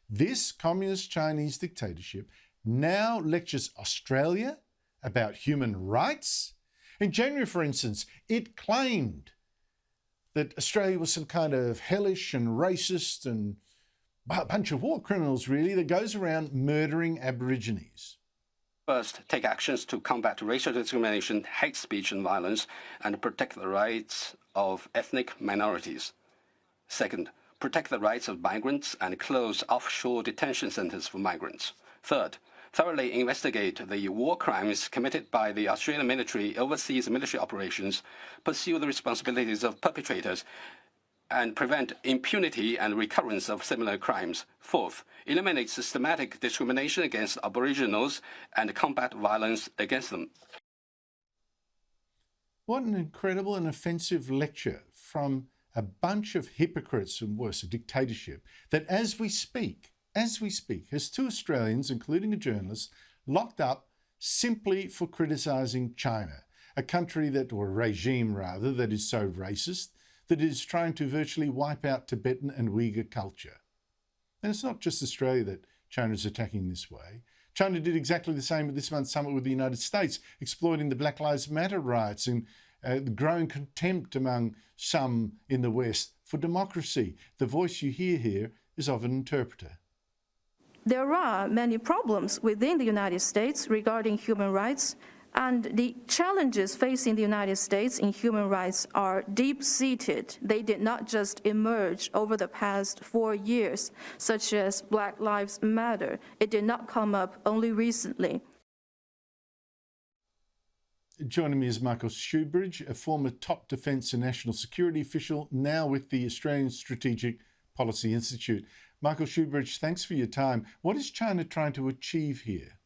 This communist Chinese dictatorship now lectures Australia about human rights. In January, for instance, it claimed that Australia was some kind of hellish and racist and a bunch of war criminals, really, that goes around murdering Aborigines. First, take actions to combat racial discrimination, hate speech and violence, and protect the rights of ethnic minorities. Second, protect the rights of migrants and close offshore detention centres for migrants. Third, thoroughly investigate the war crimes committed by the Australian military, overseas military operations, pursue the responsibilities of perpetrators, and prevent impunity and recurrence of similar crimes. Fourth, eliminate systematic discrimination against Aboriginals and combat violence against them. What an incredible and offensive lecture from a bunch of hypocrites and worse, a dictatorship that as we speak, has two Australians, including a journalist, locked up simply for criticising China, a country that, or a regime rather, that is so racist that it is trying to virtually wipe out Tibetan and Uyghur culture. And it's not just Australia that China is attacking this way. China did exactly the same at this month's summit with the United States, exploiting the Black Lives Matter riots and the growing contempt among some in the West for democracy. The voice you hear here is of an interpreter. There are many problems within the United States regarding human rights, and the challenges facing the United States in human rights are deep-seated. They did not just emerge over the past 4 years, such as Black Lives Matter. It did not come up only recently. Joining me is Michael Shoebridge, a former top defence and national security official, now with the Australian Strategic Policy Institute. Michael Shoebridge, thanks for your time. What is China trying to achieve here?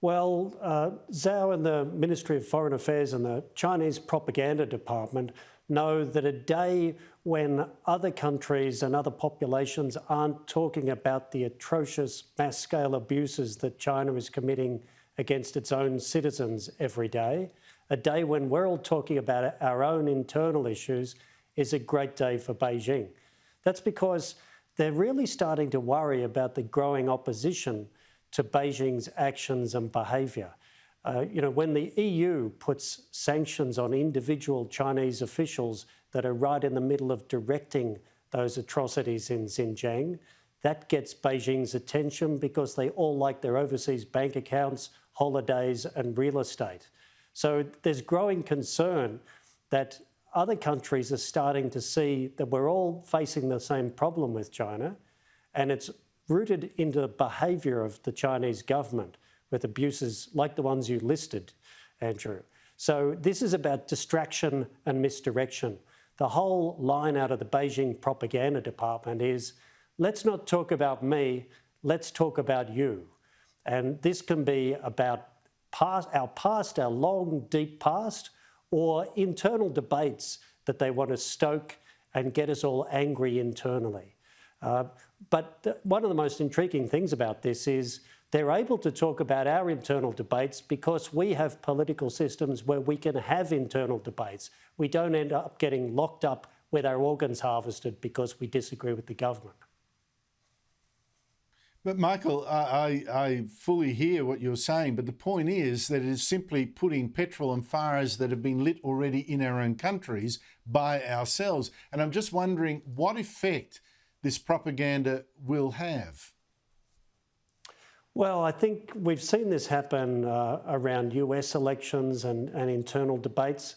Well, Zhao and the Ministry of Foreign Affairs and the Chinese Propaganda Department know that a day when other countries and other populations aren't talking about the atrocious mass-scale abuses that China is committing against its own citizens every day, a day when we're all talking about our own internal issues, is a great day for Beijing. That's because they're really starting to worry about the growing opposition to Beijing's actions and behaviour. When the EU puts sanctions on individual Chinese officials that are right in the middle of directing those atrocities in Xinjiang, that gets Beijing's attention because they all like their overseas bank accounts, holidays and real estate. So there's growing concern that other countries are starting to see that we're all facing the same problem with China, and it's rooted into the behaviour of the Chinese government with abuses like the ones you listed, Andrew. So this is about distraction and misdirection. The whole line out of the Beijing Propaganda Department is, let's not talk about me, let's talk about you. And this can be about our past, our long, deep past, or internal debates that they want to stoke and get us all angry internally. But one of the most intriguing things about this is they're able to talk about our internal debates because we have political systems where we can have internal debates. We don't end up getting locked up with our organs harvested because we disagree with the government. But Michael, I fully hear what you're saying, but the point is that it is simply putting petrol on fires that have been lit already in our own countries by ourselves. And I'm just wondering what effect this propaganda will have. Well, I think we've seen this happen around US elections and internal debates.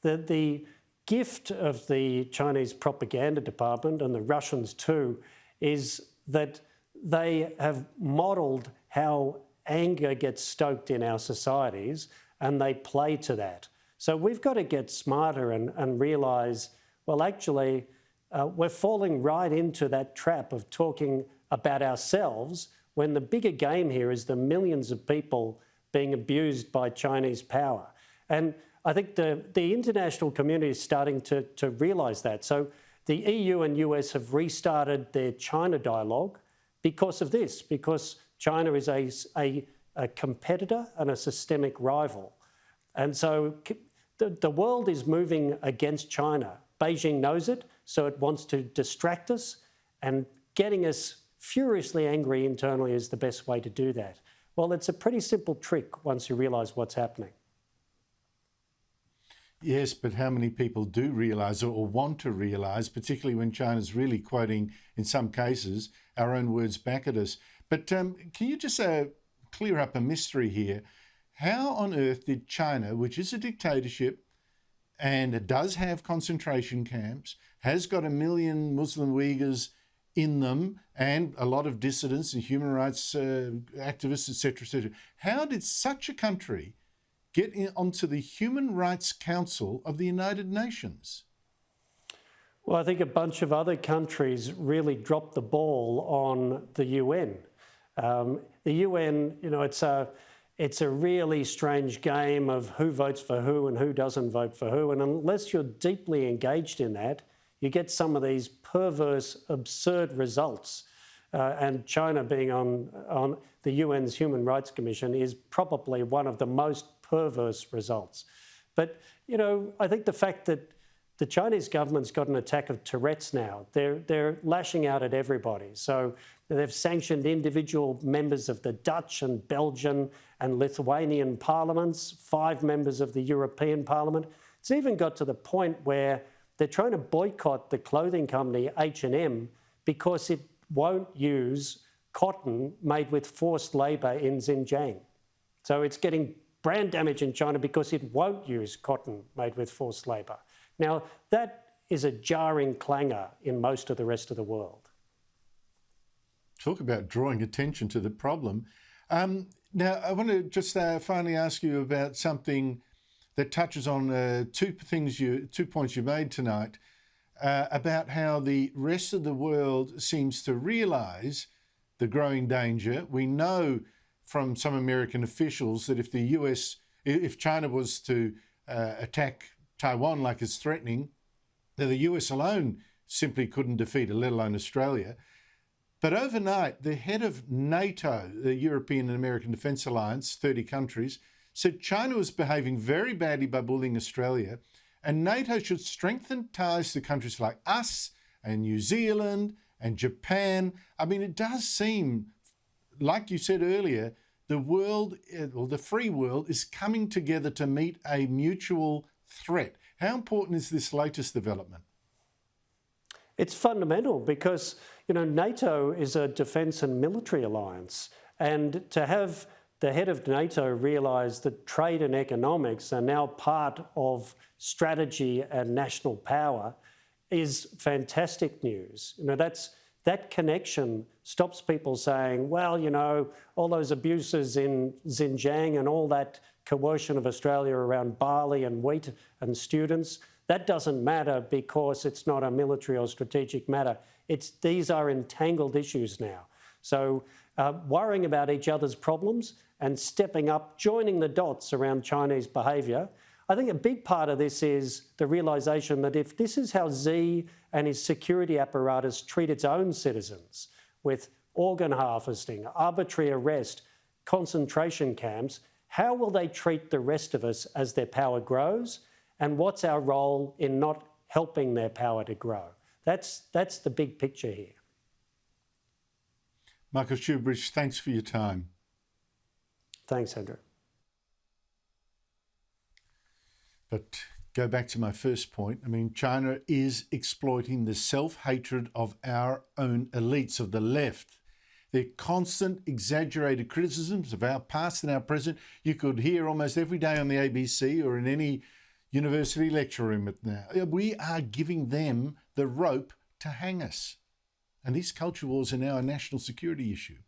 The gift of the Chinese Propaganda Department, and the Russians too, is that they have modelled how anger gets stoked in our societies, and they play to that. So we've got to get smarter and realise, well, actually, we're falling right into that trap of talking about ourselves when the bigger game here is the millions of people being abused by Chinese power. And I think the international community is starting to realise that. So the EU and US have restarted their China dialogue because of this, because China is a competitor and a systemic rival. And so the world is moving against China. Beijing knows it, so it wants to distract us and getting us furiously angry internally is the best way to do that. Well, it's a pretty simple trick once you realise what's happening. Yes, but how many people do realise or want to realise, particularly when China's really quoting, in some cases, our own words back at us? But can you just clear up a mystery here? How on earth did China, which is a dictatorship and it does have concentration camps, has got 1 million Muslim Uyghurs in them and a lot of dissidents and human rights activists, etc., how did such a country get onto the Human Rights Council of the United Nations? Well, I think a bunch of other countries really dropped the ball on the UN. The UN, you know, it's a really strange game of who votes for who and who doesn't vote for who. And unless you're deeply engaged in that, you get some of these perverse, absurd results. And China being on the UN's Human Rights Commission is probably one of the most perverse results. But, you know, I think the fact that the Chinese government's got an attack of Tourette's now, they're lashing out at everybody. So they've sanctioned individual members of the Dutch and Belgian and Lithuanian parliaments, 5 members of the European Parliament. It's even got to the point where they're trying to boycott the clothing company H&M because it won't use cotton made with forced labour in Xinjiang. So it's getting brand damage in China because it won't use cotton made with forced labour. Now, that is a jarring clangor in most of the rest of the world. Talk about drawing attention to the problem. Now, I want to just finally ask you about something that touches on two points you made tonight about how the rest of the world seems to realise the growing danger. We know from some American officials that if China was to attack Taiwan like it's threatening, that the US alone simply couldn't defeat it, let alone Australia. But overnight, the head of NATO, the European and American Defence Alliance, 30 countries, said China was behaving very badly by bullying Australia, and NATO should strengthen ties to countries like us and New Zealand and Japan. I mean, it does seem, like you said earlier, the world, or the free world, is coming together to meet a mutual threat. How important is this latest development? It's fundamental because, you know, NATO is a defence and military alliance, and to have the head of NATO realise that trade and economics are now part of strategy and national power is fantastic news. You know, that connection stops people saying, well, you know, all those abuses in Xinjiang and all that coercion of Australia around barley and wheat and students, that doesn't matter because it's not a military or strategic matter. These are entangled issues now. So worrying about each other's problems and stepping up, joining the dots around Chinese behaviour. I think a big part of this is the realisation that if this is how Xi and his security apparatus treat its own citizens, with organ harvesting, arbitrary arrest, concentration camps, how will they treat the rest of us as their power grows? And what's our role in not helping their power to grow? That's the big picture here. Michael Shoebridge, thanks for your time. Thanks, Andrew. But go back to my first point. I mean, China is exploiting the self-hatred of our own elites of the left. Their constant, exaggerated criticisms of our past and our present, you could hear almost every day on the ABC or in any university lecture room now. We are giving them the rope to hang us. And these culture wars are now a national security issue.